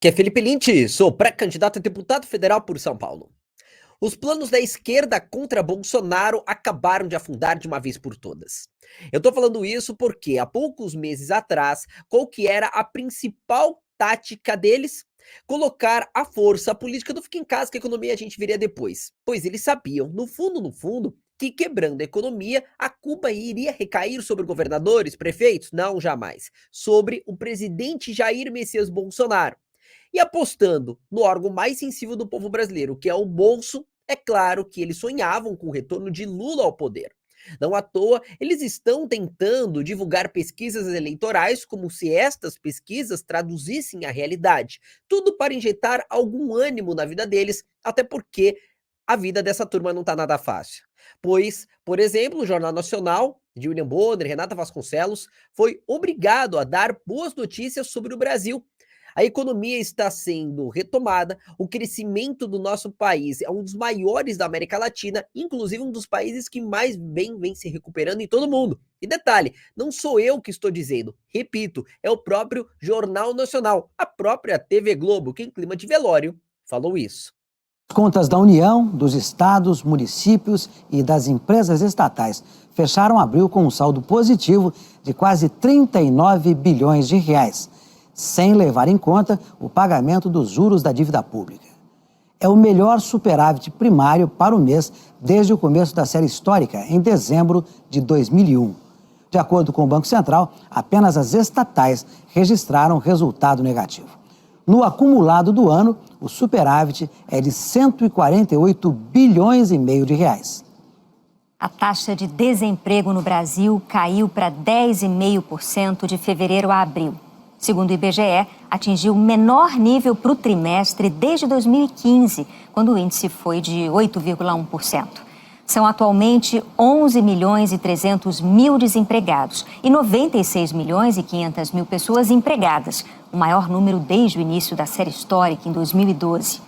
Que é Felipe Lynch, sou pré-candidato a deputado federal por São Paulo. Os planos da esquerda contra Bolsonaro acabaram de afundar de uma vez por todas. Eu tô falando isso porque há poucos meses atrás, qual que era a principal tática deles? Colocar a força política do fica em casa que a economia a gente veria depois. Pois eles sabiam, no fundo, que quebrando a economia, a culpa iria recair sobre governadores, prefeitos? Não, jamais. Sobre o presidente Jair Messias Bolsonaro. E apostando no órgão mais sensível do povo brasileiro, que é o bolso, é claro que eles sonhavam com o retorno de Lula ao poder. Não à toa, eles estão tentando divulgar pesquisas eleitorais como se estas pesquisas traduzissem a realidade. Tudo para injetar algum ânimo na vida deles, até porque a vida dessa turma não está nada fácil. Pois, por exemplo, o Jornal Nacional, de William Bonner, Renata Vasconcelos, foi obrigado a dar boas notícias sobre o Brasil. A economia está sendo retomada, o crescimento do nosso país é um dos maiores da América Latina, inclusive um dos países que mais bem vem se recuperando em todo o mundo. E detalhe, não sou eu que estou dizendo, repito, é o próprio Jornal Nacional, a própria TV Globo, que em clima de velório falou isso. Contas da União, dos estados, municípios e das empresas estatais fecharam abril com um saldo positivo de quase 39 bilhões de reais, sem levar em conta o pagamento dos juros da dívida pública. É o melhor superávit primário para o mês desde o começo da série histórica, em dezembro de 2001. De acordo com o Banco Central, apenas as estatais registraram resultado negativo. No acumulado do ano, o superávit é de 148 bilhões e meio de reais. A taxa de desemprego no Brasil caiu para 10,5% de fevereiro a abril. Segundo o IBGE, atingiu o menor nível para o trimestre desde 2015, quando o índice foi de 8,1%. São atualmente 11 milhões e 300 mil desempregados e 96 milhões e 500 mil pessoas empregadas, o maior número desde o início da série histórica, em 2012.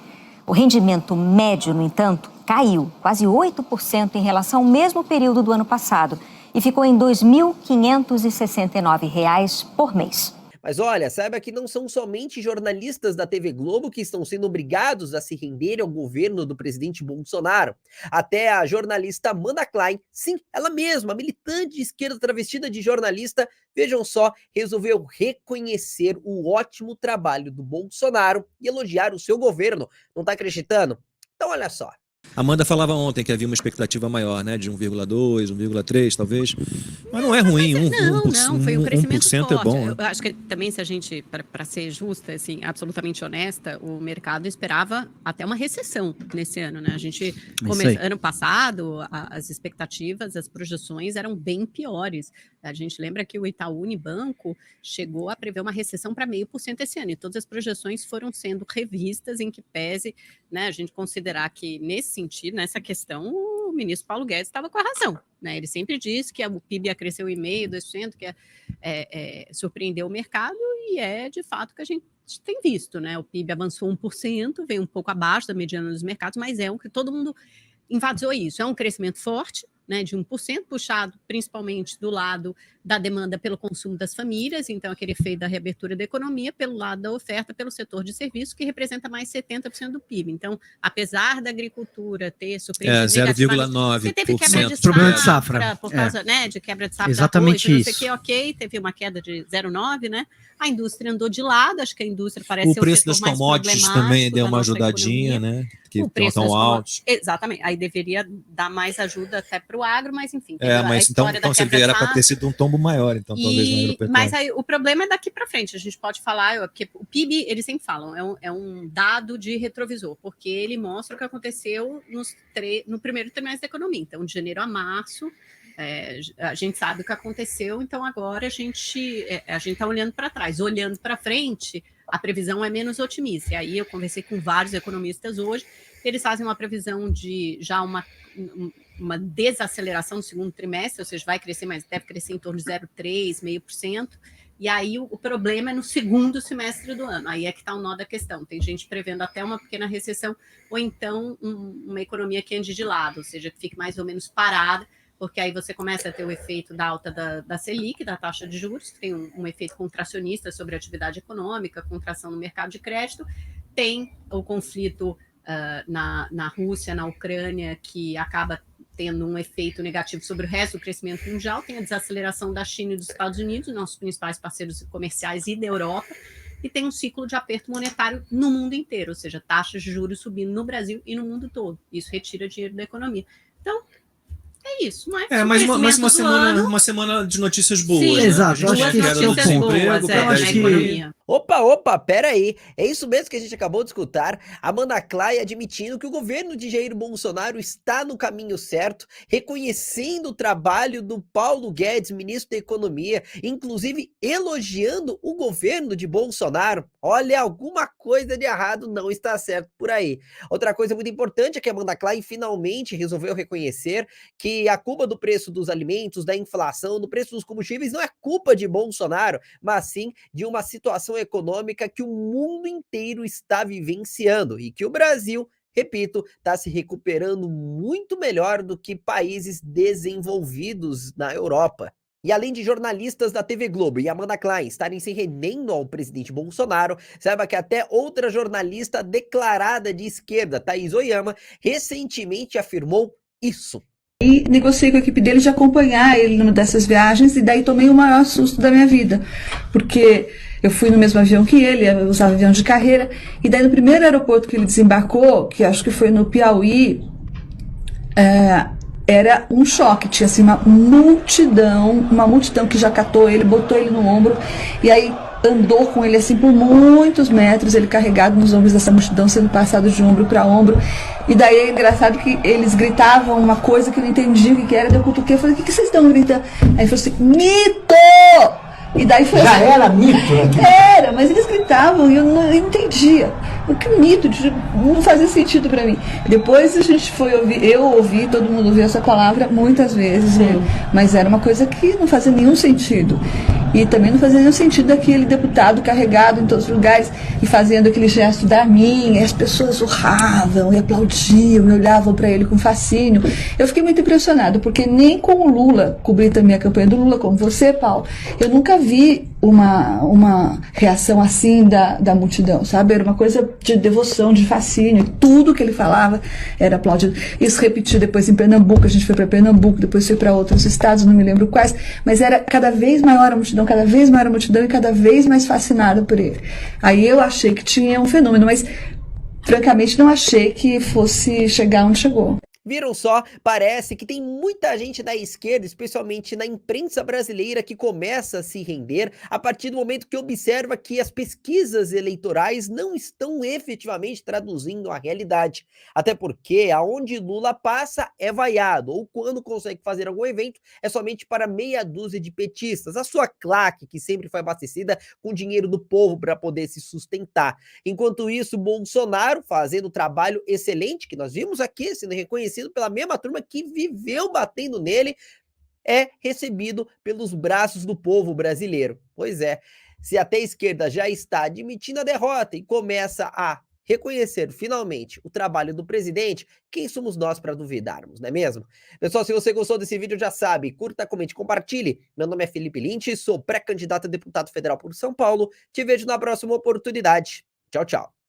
O rendimento médio, no entanto, caiu quase 8% em relação ao mesmo período do ano passado e ficou em R$ 2.569 por mês. Mas olha, saiba que não são somente jornalistas da TV Globo que estão sendo obrigados a se render ao governo do presidente Bolsonaro. Até a jornalista Amanda Klein, sim, ela mesma, militante de esquerda travestida de jornalista, vejam só, resolveu reconhecer o ótimo trabalho do Bolsonaro e elogiar o seu governo. Não tá acreditando? Então olha só. Amanda falava ontem que havia uma expectativa maior, né, de 1,2, 1,3 talvez, mas não é ruim, não, foi um crescimento 1% forte. é bom. Eu acho que também, se a gente, para ser justa, assim, absolutamente honesta, o mercado esperava até uma recessão nesse ano, né? A gente, ano passado, as expectativas, as projeções eram bem piores. A gente lembra que o Itaú Unibanco chegou a prever uma recessão para 0,5% esse ano, e todas as projeções foram sendo revistas em que pese, né, a gente considerar que, nesse sentido, nessa questão, o ministro Paulo Guedes estava com a razão, né? Ele sempre disse que o PIB ia crescer 1,5%, 2%, que surpreendeu o mercado, e é de fato que a gente tem visto, né? O PIB avançou 1%, veio um pouco abaixo da mediana dos mercados, mas é o que todo mundo enfatizou isso. É um crescimento forte, né, de 1%, puxado principalmente do lado da demanda pelo consumo das famílias, então aquele efeito da reabertura da economia, pelo lado da oferta pelo setor de serviços, que representa mais 70% do PIB. Então, apesar da agricultura ter surpreendido 0,9%. você teve quebra de problema de safra. Por causa, né, de quebra de safra. Exatamente da arroz, isso. Não sei o que, ok, teve uma queda de 0,9%, né? A indústria andou de lado, acho que a indústria parece o ser preço setor das mais commodities problemático também deu da uma nossa ajudadinha, economia. né? Que O preço estão das altos. Exatamente, aí deveria dar mais ajuda até para o agro, mas enfim. Mas então você vê, era para ter sido um tombo maior, então talvez na agropecuária. Mas aí, o problema é daqui para frente, a gente pode falar, porque o PIB, eles sempre falam, é um dado de retrovisor, porque ele mostra o que aconteceu no primeiro trimestre da economia, então de janeiro a março, a gente sabe o que aconteceu, então agora a gente está olhando para trás. Olhando para frente, a previsão é menos otimista. E aí eu conversei com vários economistas hoje, eles fazem uma previsão de já uma desaceleração no segundo trimestre, ou seja, vai crescer, mas deve crescer em torno de 0,3%, 0,5%. E aí o problema é no segundo semestre do ano. Aí é que está o nó da questão. Tem gente prevendo até uma pequena recessão, ou então uma economia que ande de lado, ou seja, que fique mais ou menos parada, porque aí você começa a ter o efeito da alta da Selic, da taxa de juros, que tem um efeito contracionista sobre a atividade econômica, contração no mercado de crédito, tem o conflito na Rússia, na Ucrânia, que acaba tendo um efeito negativo sobre o resto do crescimento mundial, tem a desaceleração da China e dos Estados Unidos, nossos principais parceiros comerciais, e da Europa, e tem um ciclo de aperto monetário no mundo inteiro, ou seja, taxas de juros subindo no Brasil e no mundo todo. Isso retira dinheiro da economia. Então, é isso, não é? Mais uma semana de notícias boas. Sim, né? exato, A gente eu acho tinha que queda esse é o do notícias ponto. desemprego boas para na 10 e meio. economia. Opa, pera aí. É isso mesmo que a gente acabou de escutar. Amanda Clay admitindo que o governo de Jair Bolsonaro está no caminho certo, reconhecendo o trabalho do Paulo Guedes, ministro da Economia, inclusive elogiando o governo de Bolsonaro. Olha, alguma coisa de errado não está certo por aí. Outra coisa muito importante é que a Amanda Clay finalmente resolveu reconhecer que a culpa do preço dos alimentos, da inflação, do preço dos combustíveis não é culpa de Bolsonaro, mas sim de uma situação econômica que o mundo inteiro está vivenciando e que o Brasil, repito, está se recuperando muito melhor do que países desenvolvidos na Europa. E além de jornalistas da TV Globo e Amanda Klein estarem se rendendo ao presidente Bolsonaro, saiba que até outra jornalista declarada de esquerda, Thaís Oyama, recentemente afirmou isso. E negociei com a equipe dele de acompanhar ele numa dessas viagens, e daí tomei o maior susto da minha vida, porque eu fui no mesmo avião que ele, eu usava avião de carreira, e daí no primeiro aeroporto que ele desembarcou, que acho que foi no Piauí, era um choque, tinha assim uma multidão que já catou ele, botou ele no ombro, e aí andou com ele assim por muitos metros, ele carregado nos ombros dessa multidão, sendo passado de ombro para ombro. E daí é engraçado que eles gritavam uma coisa que eu não entendi o que era, daí eu cutuquei, eu falei, o que vocês estão gritando? Aí ele falou assim, mito! E daí foi Já assim, era mito, né? era, mas eles gritavam e eu não entendia. Que mito, não fazia sentido pra mim. Depois a gente foi ouvir, eu ouvi, todo mundo ouviu essa palavra muitas vezes, mas era uma coisa que não fazia nenhum sentido. E também não fazia nenhum sentido daquele deputado carregado em todos os lugares e fazendo aquele gesto da minha, e as pessoas urravam e aplaudiam e olhavam para ele com fascínio. Eu fiquei muito impressionado, porque nem com o Lula, cobri também a campanha do Lula, como você, Paulo, eu nunca vi uma reação assim da multidão, sabe? Era uma coisa de devoção, de fascínio, tudo que ele falava era aplaudido. Isso repetiu depois em Pernambuco, a gente foi para Pernambuco, depois foi para outros estados, não me lembro quais, mas era cada vez maior a multidão, cada vez maior a multidão e cada vez mais fascinada por ele. Aí eu achei que tinha um fenômeno, mas francamente não achei que fosse chegar onde chegou. Viram só? Parece que tem muita gente da esquerda, especialmente na imprensa brasileira, que começa a se render a partir do momento que observa que as pesquisas eleitorais não estão efetivamente traduzindo a realidade. Até porque aonde Lula passa é vaiado, ou quando consegue fazer algum evento é somente para meia dúzia de petistas, a sua claque que sempre foi abastecida com dinheiro do povo para poder se sustentar. Enquanto isso, Bolsonaro fazendo um trabalho excelente, que nós vimos aqui sendo reconhecido pela mesma turma que viveu batendo nele, é recebido pelos braços do povo brasileiro. Pois é, se até a esquerda já está admitindo a derrota e começa a reconhecer finalmente o trabalho do presidente, quem somos nós para duvidarmos, não é mesmo? Pessoal, se você gostou desse vídeo, já sabe, curta, comente, compartilhe. Meu nome é Felipe Lynch, sou pré-candidato a deputado federal por São Paulo. Te vejo na próxima oportunidade. Tchau, tchau.